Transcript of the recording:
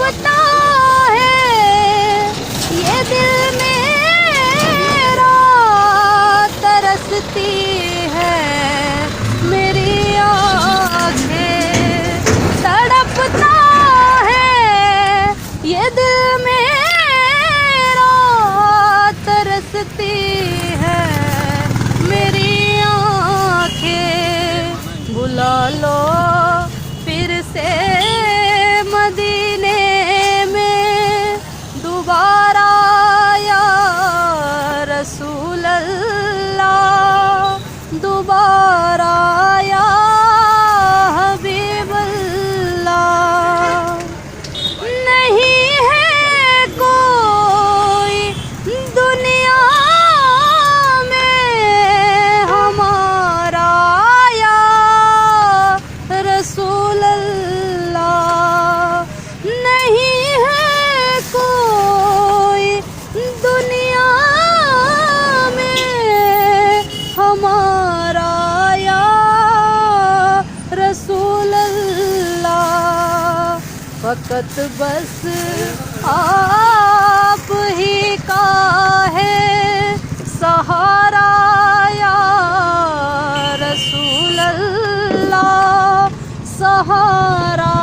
تڑپتا ہے یہ دل میرا، ترستی ہے میری آنکھیں، تڑپتا ہے یہ دل میرا، ترستی ہے میری آنکھیں، بلا لو پھر سے مدینے میں دوبارہ یا رسول اللہ، دوبارہ یا حبیب اللہ۔ نہیں ہے کوئی دنیا میں ہمارا یا رسول اللہ، نہیں ہے کوئی دنیا میں ہمارا یا رسول اللہ، فقط بس آپ ہی کا ہے سہارا یا رسول اللہ، سہارا